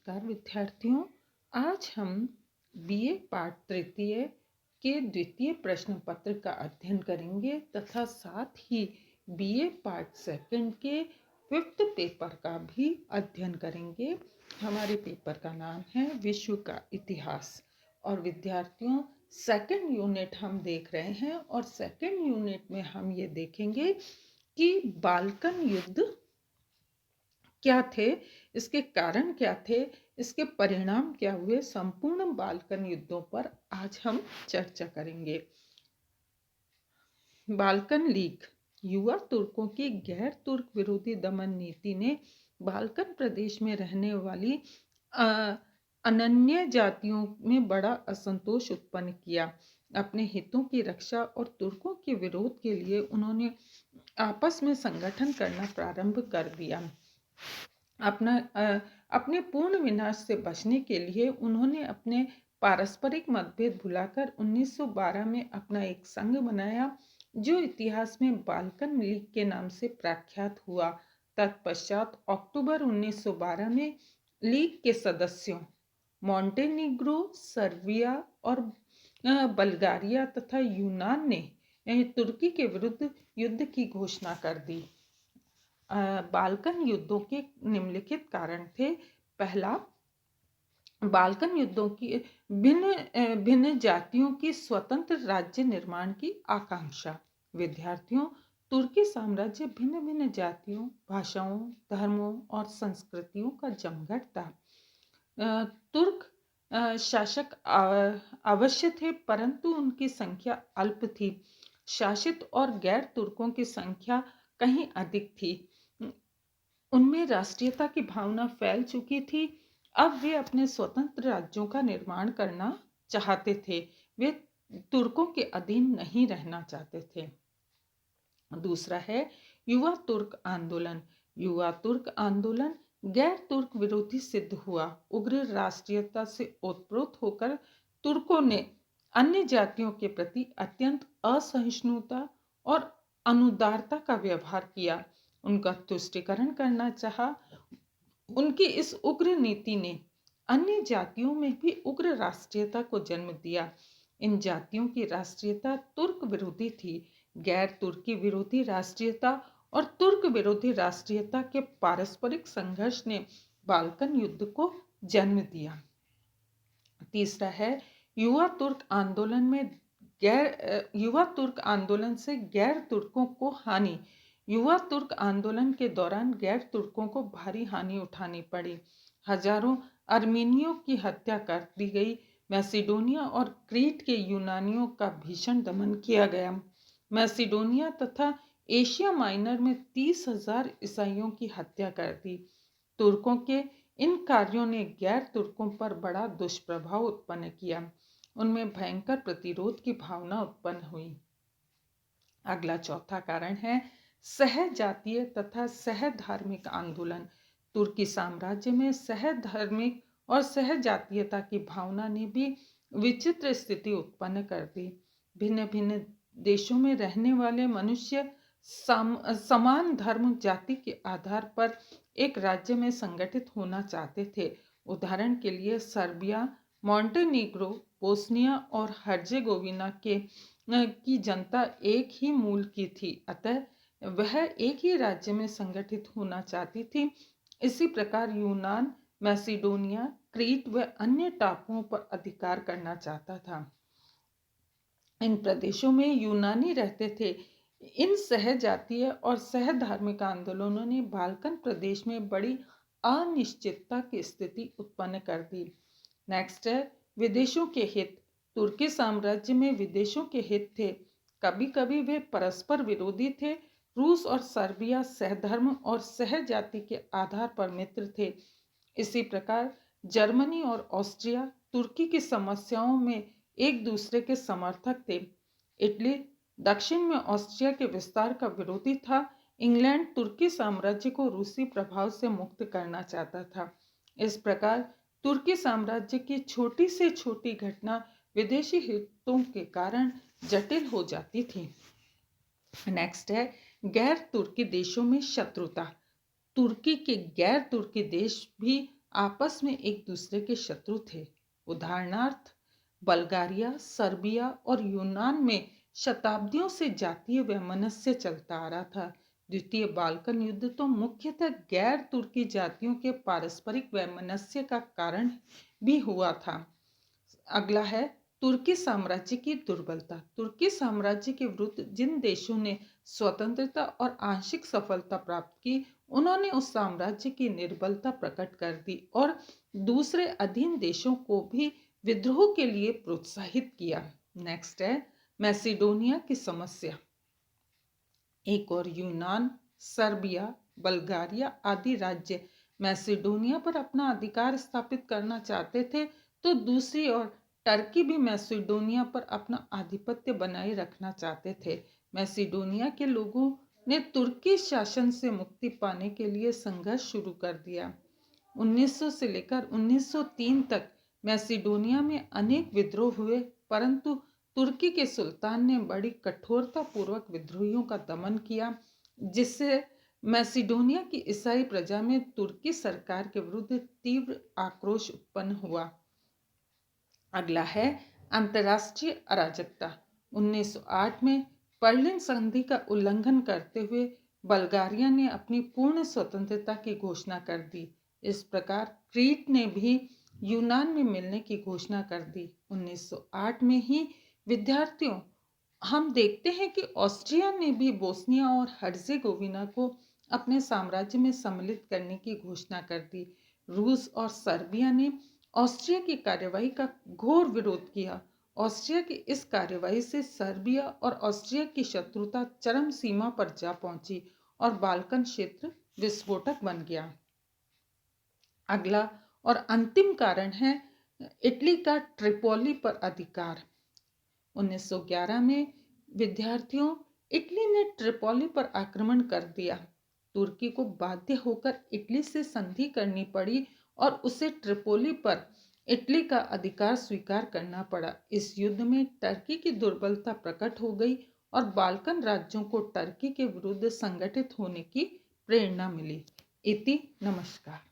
नमस्कार विद्यार्थियों। आज हम बीए पाठ तृतीय के द्वितीय प्रश्न पत्र का अध्ययन करेंगे तथा साथ ही बीए पाठ सेकंड के फिफ्थ पेपर का भी अध्ययन करेंगे। हमारे पेपर का नाम है विश्व का इतिहास। और विद्यार्थियों, सेकंड यूनिट हम देख रहे हैं और सेकंड यूनिट में हम ये देखेंगे कि बाल्कन युद्ध क्या थे, इसके कारण क्या थे, इसके परिणाम क्या हुए। संपूर्ण बाल्कन युद्धों पर आज हम चर्चा करेंगे। Balkan league. युवा तुर्कों की गैर तुर्क विरोधी दमन नीति ने बाल्कन प्रदेश में रहने वाली अनन्य जातियों में बड़ा असंतोष उत्पन्न किया। अपने हितों की रक्षा और तुर्कों के विरोध के लिए उन्होंने आपस में संगठन करना प्रारंभ कर दिया। अपने पूर्ण विनाश से बचने के लिए उन्होंने अपने पारस्परिक मतभेद भुलाकर 1912 में अपना एक संघ बनाया, जो इतिहास में बाल्कन लीग के नाम से प्रख्यात हुआ। तत्पश्चात अक्टूबर 1912 में लीग के सदस्यों मॉन्टेनीग्रो, सर्बिया और बल्गारिया तथा यूनान ने तुर्की के विरुद्ध युद्ध की घोषणा कर दी। बाल्कन युद्धों के निम्नलिखित कारण थे। पहला, बाल्कन युद्धों की भिन्न जातियों की स्वतंत्र राज्य निर्माण की आकांक्षा। विद्यार्थियों, तुर्की साम्राज्य भिन्न भिन्न जातियों, भाषाओं, धर्मों और संस्कृतियों का जमघट था। तुर्क शासक अवश्य थे, परंतु उनकी संख्या अल्प थी। शासित और गैर तुर्कों की संख्या कहीं अधिक थी। उनमें राष्ट्रीयता की भावना फैल चुकी थी। अब वे अपने स्वतंत्र राज्यों का निर्माण करना चाहते थे। वे तुर्कों के अधीन नहीं रहना चाहते थे। दूसरा है युवा तुर्क आंदोलन। युवा तुर्क आंदोलन गैर तुर्क विरोधी सिद्ध हुआ। उग्र राष्ट्रीयता से ओतप्रोत होकर तुर्कों ने अन्य जातियों के प्रति अत्यंत असहिष्णुता और अनुदारता का व्यवहार किया, उनका तुष्टीकरण करना चाहा। उनकी इस उग्र नीति ने अन्य जातियों में भी उग्र राष्ट्रीयता को जन्म दिया। इन जातियों की राष्ट्रीयता तुर्क विरोधी थी। गैर तुर्की विरोधी राष्ट्रीयता और तुर्क विरोधी राष्ट्रीयता के पारस्परिक संघर्ष ने बाल्कन युद्ध को जन्म दिया। तीसरा है युवा तुर्क आंदोलन से गैर तुर्कों को हानि। युवा तुर्क आंदोलन के दौरान गैर तुर्कों को भारी हानि उठानी पड़ी। हजारों अर्मीनियों की हत्या कर दी गई। मैसिडोनिया और क्रीट के यूनानियों का भीषण दमन किया गया। मैसिडोनिया तथा एशिया माइनर में 30,000 ईसाइयों की हत्या कर दी। तुर्कों के इन कार्यों ने गैर तुर्कों पर बड़ा दुष्प्रभाव उत्पन्न किया। उनमें भयंकर प्रतिरोध की भावना उत्पन्न हुई। अगला चौथा कारण है सहजातीय तथा सहधार्मिक आंदोलन। तुर्की साम्राज्य में सहधार्मिक और सहजातीयता की भावना ने भी विचित्र स्थिति उत्पन्न कर दी। भिन्न भिन्न देशों में रहने वाले मनुष्य समान धर्म जाति के आधार पर एक राज्य में संगठित होना चाहते थे। उदाहरण के लिए सर्बिया, मॉन्टेनीग्रो, बोस्निया और हर्जेगोविना की जनता एक ही मूल की थी, अतः वह एक ही राज्य में संगठित होना चाहती थी। इसी प्रकार यूनान, मैसिडोनिया, क्रीट व अन्य टापुओं पर अधिकार करना चाहता था। इन प्रदेशों में यूनानी रहते थे। इन सहजातीय और सहधार्मिक आंदोलनों ने बाल्कन प्रदेश में बड़ी अनिश्चितता की स्थिति उत्पन्न कर दी। नेक्स्ट है विदेशों के हित। तुर्की साम्राज्य में विदेशों के हित थे। कभी कभी वे परस्पर विरोधी थे। रूस और सर्बिया सहधर्म और सहजाति के आधार पर मित्र थे। इसी प्रकार जर्मनी और ऑस्ट्रिया तुर्की की समस्याओं में एक दूसरे के समर्थक थे। इटली दक्षिण में ऑस्ट्रिया के विस्तार का विरोधी था। इंग्लैंड तुर्की साम्राज्य को रूसी प्रभाव से मुक्त करना चाहता था। इस प्रकार तुर्की साम्राज्य की छोटी से छोटी घटना विदेशी हितों के कारण जटिल हो जाती थी। नेक्स्ट है गैर तुर्की देशों में शत्रुता। तुर्की के गैर तुर्की देश भी आपस में एक दूसरे के शत्रु थे। उदाहरणार्थ, बल्गारिया, सर्बिया और यूनान में शताब्दियों से जातीय वैमनस्य चलता आ रहा था। द्वितीय बाल्कन युद्ध तो मुख्यतः गैर तुर्की जातियों के पारस्परिक वैमनस्य का कारण भी हुआ था। अगला है तुर्की साम्राज्य की दुर्बलता। तुर्की साम्राज्य के विरुद्ध जिन देशों ने स्वतंत्रता और आंशिक सफलता प्राप्त की, उन्होंने उस साम्राज्य की निर्बलता प्रकट कर दी और दूसरे अधीन देशों को भी विद्रोह के लिए प्रोत्साहित किया। नेक्स्ट है मैसिडोनिया की समस्या। एक और यूनान, सर्बिया, बल्गारिया आदि राज्य मैसिडोनिया पर अपना अधिकार स्थापित करना चाहते थे, तो दूसरी ओर टर्की भी मैसिडोनिया पर अपना आधिपत्य बनाए रखना चाहते थे। मैसिडोनिया के लोगों ने तुर्की शासन से मुक्ति पाने के लिए संघर्ष शुरू कर दिया। 1900 से लेकर 1903 तक मैसिडोनिया में अनेक विद्रोह हुए, परंतु तुर्की के सुल्तान ने बड़ी कठोरता पूर्वक विद्रोहियों का दमन किया, जिससे मैसिडोनिया की ईसाई प्रजा में तुर्की सरकार के विरुद्ध तीव्र आक्रोश उत्पन्न हुआ। अगला है अंतर्राष्ट्रीय अराजकता। 1908 में पर्लिन संधि का उल्लंघन करते हुए बल्गारिया ने अपनी पूर्ण स्वतंत्रता की घोषणा कर दी। इस प्रकार क्रीट ने भी यूनान में मिलने की घोषणा कर दी। 1908 में ही विद्यार्थियों, हम देखते हैं कि ऑस्ट्रिया ने भी बोस्निया और हर्जेगोविना को अपने साम्राज्य में सम्मिलित करने की घोषणा कर दी। रूस और सर्बिया ने ऑस्ट्रिया की कार्यवाही का घोर विरोध किया। ऑस्ट्रिया की इस कार्यवाही से सर्बिया और ऑस्ट्रिया की शत्रुता चरम सीमा पर जा पहुंची और बाल्कन क्षेत्र विस्फोटक बन गया। अगला और अंतिम कारण है इटली का ट्रिपोली पर अधिकार। 1911 में विद्यार्थियों, इटली ने ट्रिपोली पर आक्रमण कर दिया। तुर्की को बाध्य होकर इटली से संधि करनी पड़ी और उसे ट्रिपोली पर इटली का अधिकार स्वीकार करना पड़ा। इस युद्ध में टर्की की दुर्बलता प्रकट हो गई और बाल्कन राज्यों को टर्की के विरुद्ध संगठित होने की प्रेरणा मिली। इति नमस्कार।